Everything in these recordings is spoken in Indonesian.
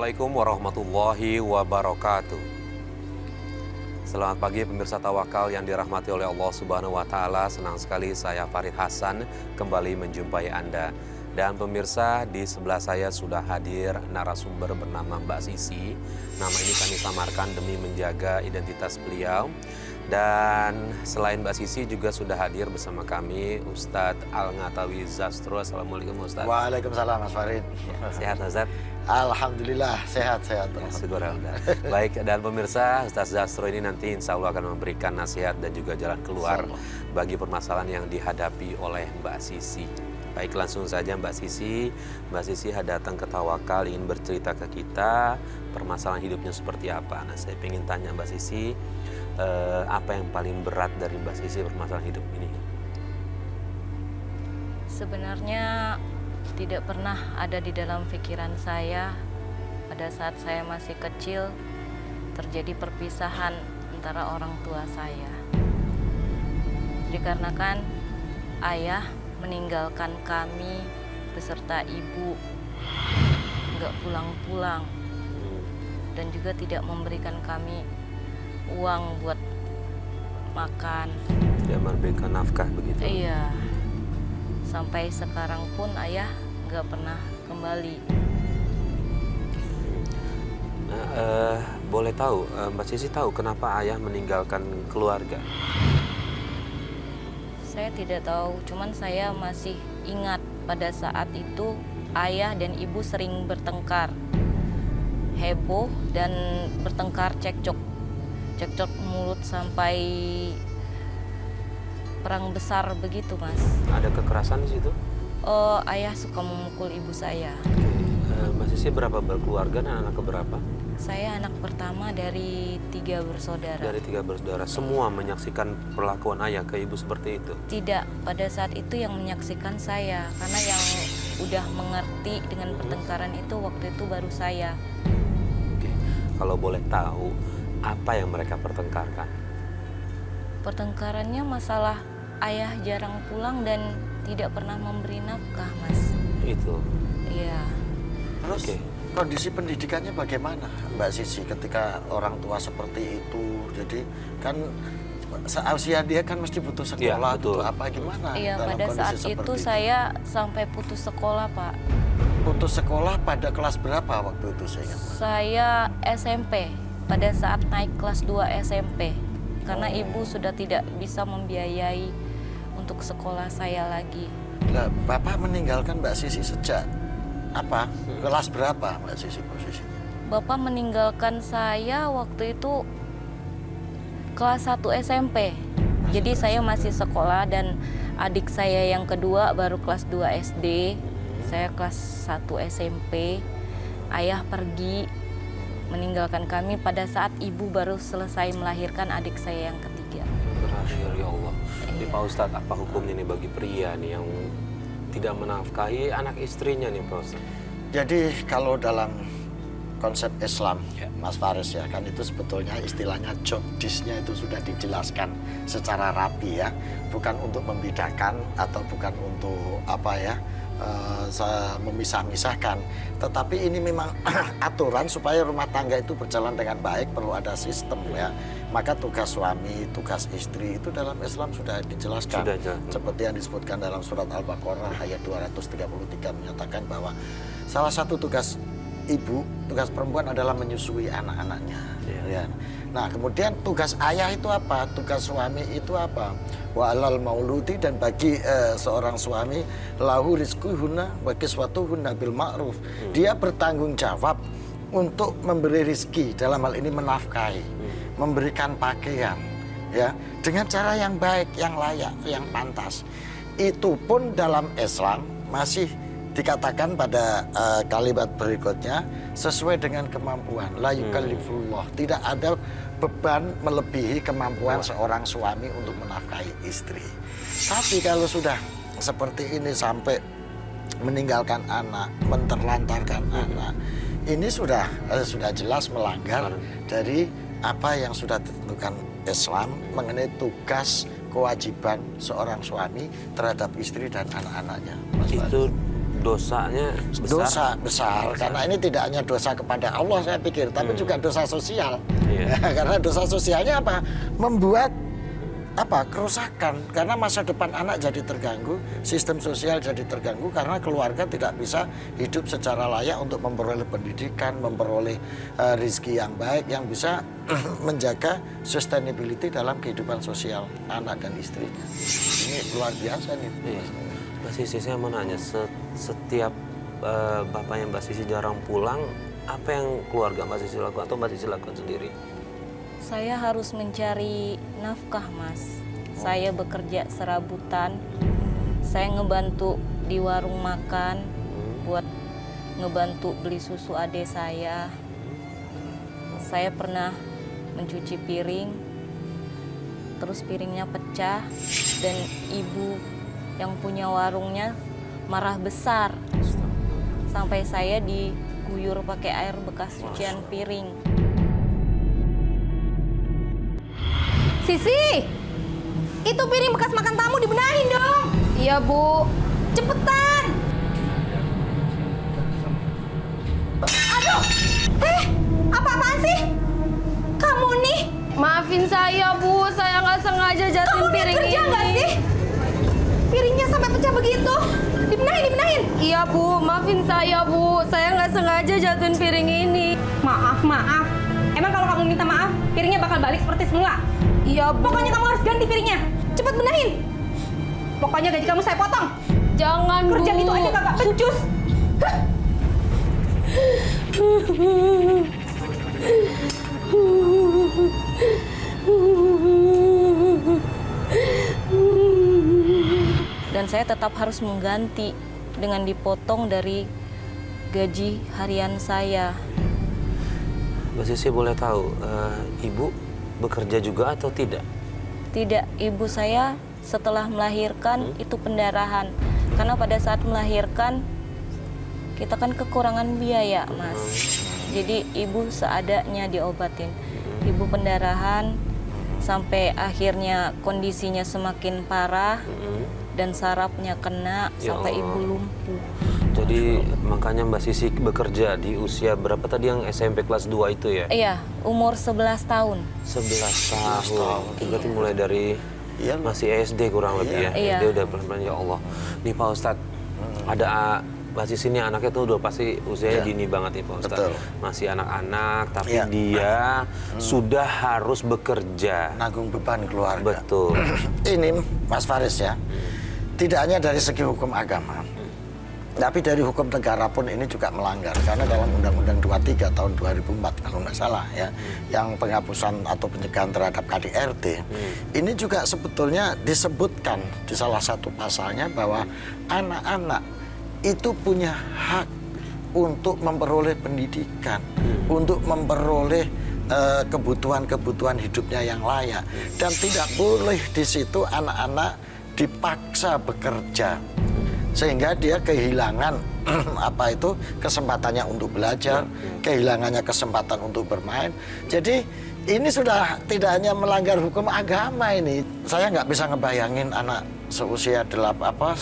Assalamualaikum warahmatullahi wabarakatuh. Selamat pagi pemirsa Tawakal yang dirahmati oleh Allah Subhanahu wa taala. Senang sekali saya Farid Hasan kembali menjumpai Anda. Dan pemirsa, di sebelah saya sudah hadir narasumber bernama Mbak Sisi. Nama ini kami samarkan demi menjaga identitas beliau. Dan selain Mbak Sisi juga sudah hadir bersama kami Ustadz Al-Ngatawi Zastro. Assalamualaikum Ustadz. Waalaikumsalam Mas Farid. Sehat Ustadz? Alhamdulillah sehat-sehat. Syukur Alhamdulillah. Baik, dan pemirsa, Ustadz Zastro ini nanti insya Allah akan memberikan nasihat dan juga jalan keluar bagi permasalahan yang dihadapi oleh Mbak Sisi. Baik, langsung saja Mbak Sisi. Mbak Sisi datang ke Tawakal ingin bercerita ke kita permasalahan hidupnya seperti apa. Nah, saya ingin tanya Mbak Sisi, apa yang paling berat dari Mbak Sisi permasalahan hidup ini? Sebenarnya tidak pernah ada di dalam pikiran saya pada saat saya masih kecil terjadi perpisahan antara orang tua saya. Dikarenakan ayah meninggalkan kami beserta ibu, nggak pulang-pulang, dan juga tidak memberikan kami uang buat makan. Tidak memberikan nafkah begitu? Iya. Sampai sekarang pun ayah nggak pernah kembali. Nah, boleh tahu, Mbak Sisi tahu kenapa ayah meninggalkan keluarga? Saya tidak tahu, cuman saya masih ingat pada saat itu ayah dan ibu sering bertengkar, heboh dan bertengkar cekcok mulut sampai perang besar begitu, Mas. Ada kekerasan di situ? Ayah suka memukul ibu saya. Mbak Sisi berapa berkeluarga dan anak keberapa? Saya anak pertama dari 3 bersaudara. Dari 3 bersaudara. Semua menyaksikan perlakuan ayah ke ibu seperti itu? Tidak, pada saat itu yang menyaksikan saya. Karena yang udah mengerti dengan pertengkaran itu waktu itu baru saya. Oke. Kalau boleh tahu, apa yang mereka pertengkarkan? Pertengkarannya masalah ayah jarang pulang dan tidak pernah memberi nafkah, Mas. Itu? Iya. Terus kondisi pendidikannya bagaimana Mbak Sisi ketika orang tua seperti itu? Jadi kan seusia dia kan mesti butuh sekolah, ya, betul. Butuh apa gimana? Iya, pada saat itu saya sampai putus sekolah, Pak. Putus sekolah pada kelas berapa waktu itu saya ingat? Saya SMP, pada saat naik kelas 2 SMP. Karena ibu sudah tidak bisa membiayai untuk sekolah saya lagi. Nah, Bapak meninggalkan Mbak Sisi sejak apa? Kelas berapa Mbak Sisi posisinya? Bapak meninggalkan saya waktu itu kelas 1 SMP. Jadi saya masih sekolah dan adik saya yang kedua baru kelas 2 SD. Saya kelas 1 SMP. Ayah pergi meninggalkan kami pada saat ibu baru selesai melahirkan adik saya yang ketiga. Berakhir, ya Allah. Jadi Pak Ustadz, apa hukumnya nih bagi pria nih yang tidak menafkahi anak istrinya nih Pak Ustadz? Jadi kalau dalam konsep Islam, Mas Faris ya, kan itu sebetulnya istilahnya job disk-nya itu sudah dijelaskan secara rapi ya. Bukan untuk membedakan atau bukan untuk apa ya, memisah-misahkan. Tetapi ini memang aturan supaya rumah tangga itu berjalan dengan baik, perlu ada sistem ya. Maka tugas suami, tugas istri itu dalam Islam sudah dijelaskan. Seperti yang disebutkan dalam surat Al-Baqarah ayat 233 menyatakan bahwa salah satu tugas ibu, tugas perempuan adalah menyusui anak-anaknya. Ya. Nah, kemudian tugas ayah itu apa? Tugas suami itu apa? Wa alal mauludi, dan bagi seorang suami lahu rizquhunna wa kiswatuhunna bil ma'ruf. Dia bertanggung jawab untuk memberi rizki, dalam hal ini menafkahi, memberikan pakaian ya, dengan cara yang baik, yang layak, yang pantas. Itu pun dalam Islam masih dikatakan pada kalimat berikutnya sesuai dengan kemampuan. La yukallifullah, tidak ada beban melebihi kemampuan seorang suami untuk menafkahi istri. Tapi kalau sudah seperti ini sampai meninggalkan anak, menterlantarkan anak, ini sudah jelas melanggar dari apa yang sudah ditentukan Islam mengenai tugas kewajiban seorang suami terhadap istri dan anak-anaknya. Itu dosanya besar. Dosa besar, karena ini tidak hanya dosa kepada Allah saya pikir, tapi juga dosa sosial. Karena dosa sosialnya apa? Membuat kerusakan, karena masa depan anak jadi terganggu, sistem sosial jadi terganggu karena keluarga tidak bisa hidup secara layak untuk memperoleh pendidikan, memperoleh rezeki yang baik yang bisa menjaga sustainability dalam kehidupan sosial anak dan istrinya. Ini luar biasa nih. Mbak Sisi, saya mau nanya, setiap bapaknya Mbak Sisi jarang pulang, apa yang keluarga Mbak Sisi lakukan atau Mbak Sisi lakukan sendiri? Saya harus mencari nafkah, Mas. Saya bekerja serabutan. Saya ngebantu di warung makan buat ngebantu beli susu adik saya. Saya pernah mencuci piring, terus piringnya pecah dan ibu yang punya warungnya marah besar sampai saya diguyur pakai air bekas cucian piring. Sisi, itu piring bekas makan tamu dibenahin dong. Iya, Bu. Cepetan. Aduh, apa-apaan sih? Kamu nih. Maafin saya, Bu. Saya nggak sengaja jatuhin piring ini. Kamu kerja nggak sih? Piringnya sampai pecah begitu. Dibenahin. Iya, Bu. Maafin saya, Bu. Saya nggak sengaja jatuhin piring ini. Maaf. Emang kalau kamu minta maaf, piringnya bakal balik seperti semula? Iya, Bu. Pokoknya kamu harus ganti piringnya. Cepet benahin. Pokoknya gaji kamu saya potong. Jangan, Bu. Kerja gitu aja kagak becus. Dan saya tetap harus mengganti dengan dipotong dari gaji harian saya. Mbak Sisi boleh tahu, Ibu bekerja juga atau tidak? Tidak, ibu saya setelah melahirkan itu pendarahan. Karena pada saat melahirkan kita kan kekurangan biaya, Mas. Jadi ibu seadanya diobatin. Ibu pendarahan sampai akhirnya kondisinya semakin parah dan sarafnya kena sampai ibu lumpuh. Jadi makanya Mbak Sisi bekerja di usia berapa tadi yang SMP kelas 2 itu ya? Iya, umur 11 tahun. 11 tahun. Berarti mulai dari masih SD kurang lebih ya? Iya. SD udah pelan-pelan, ya Allah. Nih Pak Ustadz, ada Mbak Sisi ini anaknya tuh udah pasti usianya dini banget nih Pak Ustadz. Betul. Masih anak-anak, tapi dia sudah harus bekerja. Nanggung beban keluarga. Betul. Ini Mas Faris ya, tidak hanya dari segi hukum agama, tapi dari hukum negara pun ini juga melanggar. Karena dalam Undang-Undang 23 tahun 2004 kalau nggak salah ya, yang penghapusan atau pencegahan terhadap KDRT, ini juga sebetulnya disebutkan di salah satu pasalnya bahwa anak-anak itu punya hak untuk memperoleh pendidikan, untuk memperoleh kebutuhan-kebutuhan hidupnya yang layak, dan tidak boleh di situ anak-anak dipaksa bekerja sehingga dia kehilangan kesempatannya untuk belajar, kehilangannya kesempatan untuk bermain. Jadi ini sudah tidak hanya melanggar hukum agama ini. Saya nggak bisa ngebayangin anak seusia 11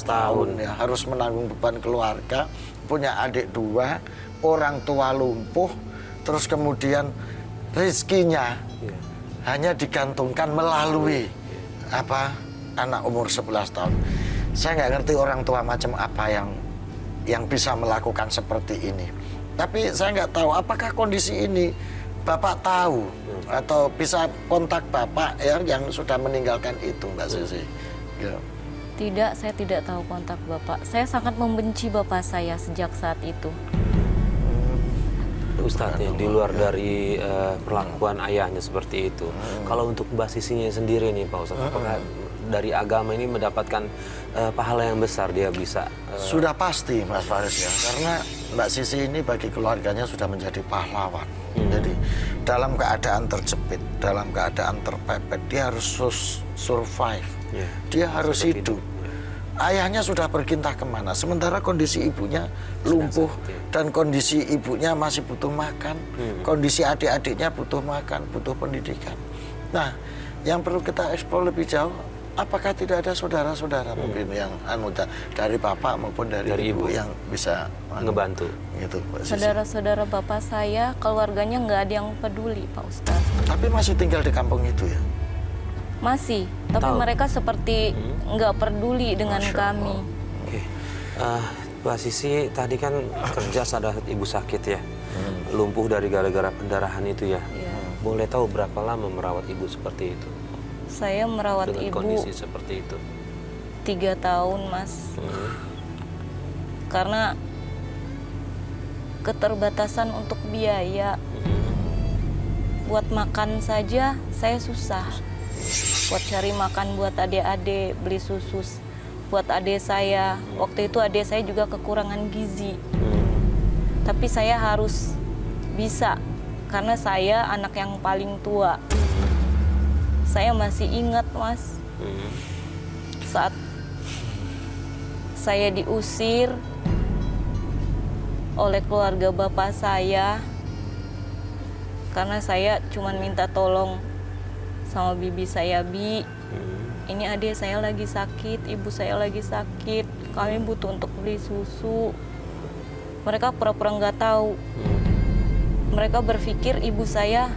tahun ya harus menanggung beban keluarga, punya adik 2, orang tua lumpuh, terus kemudian rezekinya hanya digantungkan melalui anak umur 11 tahun. Saya nggak ngerti orang tua macam apa yang bisa melakukan seperti ini. Tapi saya nggak tahu apakah kondisi ini Bapak tahu atau bisa kontak Bapak ya yang sudah meninggalkan itu, Mbak Sisi. Ya. Tidak, saya tidak tahu kontak Bapak. Saya sangat membenci Bapak saya sejak saat itu. Ustadz ya, di luar dari perlakuan ayahnya seperti itu, kalau untuk Mbak Sisinya sendiri nih Pak Ustadz, apakah dari agama ini mendapatkan pahala yang besar dia bisa? Sudah pasti Mas Faris ya, karena Mbak Sisi ini bagi keluarganya sudah menjadi pahlawan. Jadi dalam keadaan terjepit, dalam keadaan terpepet, dia harus survive, dia harus hidup. Ayahnya sudah berkintah kemana, sementara kondisi ibunya lumpuh dan kondisi ibunya masih butuh makan, kondisi adik-adiknya butuh makan, butuh pendidikan. Nah, yang perlu kita eksplor lebih jauh, apakah tidak ada saudara-saudara mungkin yang dari bapak maupun dari ibu yang bisa ngebantu gitu, Pak Sisi? Saudara-saudara bapak saya, keluarganya nggak ada yang peduli, Pak Ustadz. Tapi masih tinggal di kampung itu ya? Masih, tapi mereka seperti nggak peduli dengan kami. Oke. Mbak Sisi tadi kan kerja saat ibu sakit ya, lumpuh dari gara-gara pendarahan itu ya. Iya. Boleh tahu berapa lama merawat ibu seperti itu? Saya merawat Dengan ibu kondisi seperti itu. 3 tahun, Mas. Karena keterbatasan untuk biaya. Buat makan saja saya susah. Buat cari makan buat adik-adik, beli susu buat adik saya. Waktu itu adik saya juga kekurangan gizi. Tapi saya harus bisa karena saya anak yang paling tua. Saya masih ingat, Mas, saat saya diusir oleh keluarga bapak saya karena saya cuma minta tolong sama bibi saya, Bi, ini adik saya lagi sakit, ibu saya lagi sakit, kami butuh untuk beli susu. Mereka pura-pura nggak tahu. Mereka berpikir ibu saya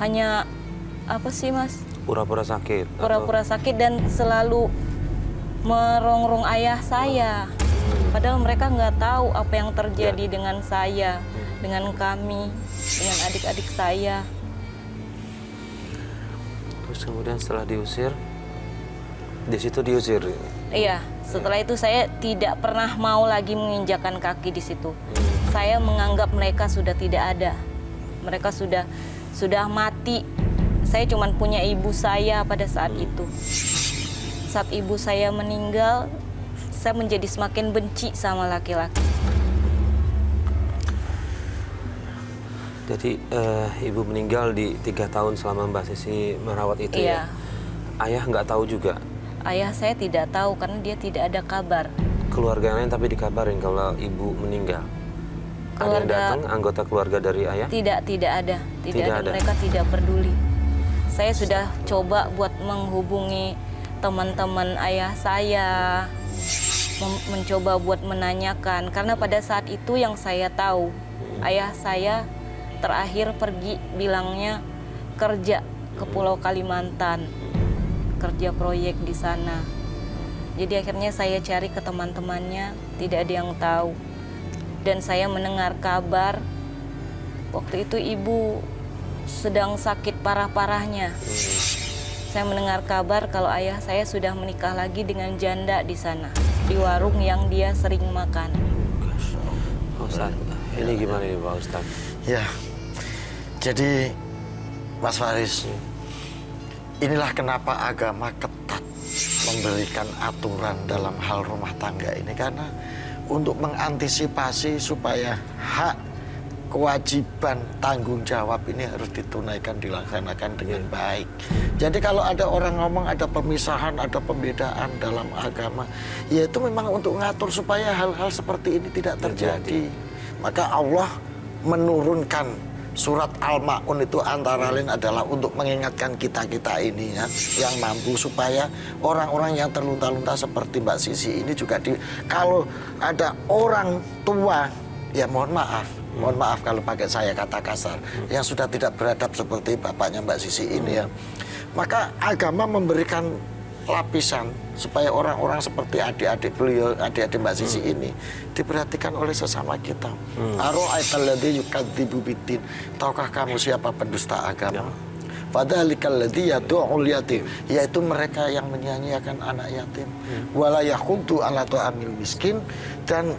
hanya apa sih, Mas? Pura-pura sakit. Pura-pura sakit dan selalu merongrong ayah saya. Padahal mereka nggak tahu apa yang terjadi dengan saya, dengan kami, dengan adik-adik saya. Terus kemudian setelah diusir, di situ diusir. Iya, setelah itu saya tidak pernah mau lagi menginjakan kaki di situ. Saya menganggap mereka sudah tidak ada. Mereka sudah mati. Saya cuma punya ibu saya pada saat itu. Saat ibu saya meninggal, saya menjadi semakin benci sama laki-laki. Jadi ibu meninggal di 3 tahun selama Mbak Sisi merawat itu ya? Ayah nggak tahu juga? Ayah saya tidak tahu karena dia tidak ada kabar. Keluarga lain tapi dikabarin kalau ibu meninggal? Ada yang datang, anggota keluarga dari ayah? Tidak ada. Tidak ada. Mereka tidak peduli. Saya sudah coba buat menghubungi teman-teman ayah saya, mencoba buat menanyakan. Karena pada saat itu yang saya tahu, ayah saya terakhir pergi bilangnya kerja ke Pulau Kalimantan, kerja proyek di sana. Jadi akhirnya saya cari ke teman-temannya, tidak ada yang tahu. Dan saya mendengar kabar, waktu itu ibu sedang sakit parah-parahnya. Saya mendengar kabar kalau ayah saya sudah menikah lagi dengan janda di sana, di warung yang dia sering makan. Ustaz, ini gimana nih Pak Ustaz? Ya, jadi Mas Faris, inilah kenapa agama ketat memberikan aturan dalam hal rumah tangga ini, karena untuk mengantisipasi supaya hak, kewajiban, tanggung jawab ini harus ditunaikan, dilaksanakan dengan baik. Jadi kalau ada orang ngomong ada pemisahan, ada pembedaan dalam agama, ya itu memang untuk mengatur supaya hal-hal seperti ini tidak terjadi. Maka Allah menurunkan surat Al-Ma'un itu antara lain adalah untuk mengingatkan kita-kita ini ya, yang mampu, supaya orang-orang yang terlunta-lunta seperti Mbak Sisi ini juga kalau ada orang tua, ya mohon maaf kalau pakai saya kata kasar, yang sudah tidak beradab seperti bapaknya Mbak Sisi ini ya, maka agama memberikan lapisan supaya orang-orang seperti adik-adik beliau, adik-adik Mbak Sisi ini diperhatikan oleh sesama kita. Ara'aital ladzi yukadzibu biddin. Tahukah kamu siapa pendusta agama? Fadzalikal ladzi yad'ul yatim, yaitu mereka yang menyanyiakan anak yatim. Wala yakhuddu ala ta'amil miskin, dan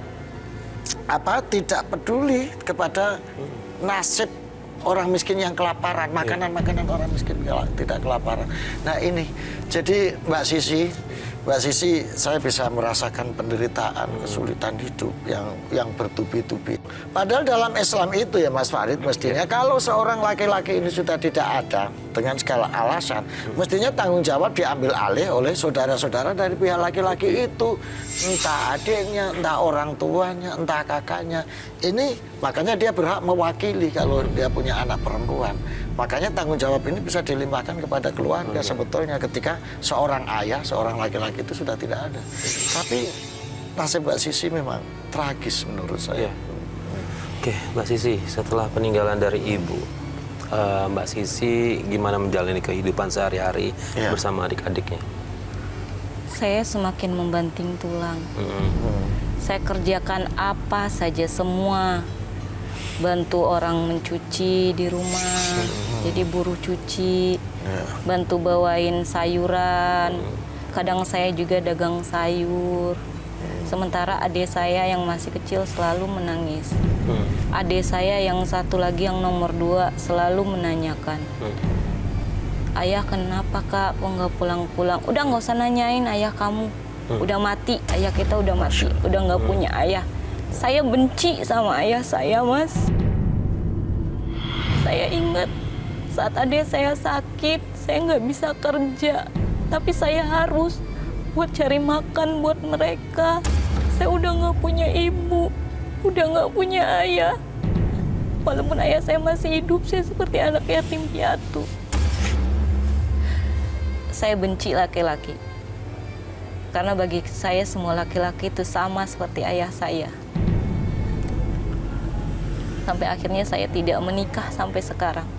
tidak peduli kepada nasib orang miskin yang kelaparan, makanan-makanan orang miskin tidak kelaparan. Nah ini, jadi Mbak Sisi, saya bisa merasakan penderitaan, kesulitan hidup yang bertubi-tubi. Padahal dalam Islam itu ya Mas Farid, mestinya kalau seorang laki-laki ini sudah tidak ada dengan segala alasan, mestinya tanggung jawab diambil alih oleh saudara-saudara dari pihak laki-laki itu. Entah adiknya, entah orang tuanya, entah kakaknya. Ini makanya dia berhak mewakili kalau dia punya anak perempuan. Makanya tanggung jawab ini bisa dilimpahkan kepada keluarga sebetulnya ketika seorang ayah, seorang laki-laki itu sudah tidak ada. Tapi nasib Mbak Sisi memang tragis menurut saya. Oke, Mbak Sisi, setelah peninggalan dari ibu, Mbak Sisi gimana menjalani kehidupan sehari-hari bersama adik-adiknya? Saya semakin membanting tulang. Saya kerjakan apa saja semua. Bantu orang mencuci di rumah, jadi buruh cuci, bantu bawain sayuran, kadang saya juga dagang sayur. Sementara adik saya yang masih kecil selalu menangis. Adik saya yang satu lagi yang nomor 2 selalu menanyakan, ayah kenapa kak, kok nggak pulang-pulang? Udah nggak usah nanyain ayah kamu, udah mati, ayah kita udah mati, udah nggak punya ayah. Saya benci sama ayah saya, Mas. Saya ingat saat adik saya sakit, saya nggak bisa kerja. Tapi saya harus buat cari makan buat mereka. Saya udah nggak punya ibu, udah nggak punya ayah. Walaupun ayah saya masih hidup, saya seperti anak yatim piatu. Saya benci laki-laki. Karena bagi saya semua laki-laki itu sama seperti ayah saya. Sampai akhirnya saya tidak menikah sampai sekarang.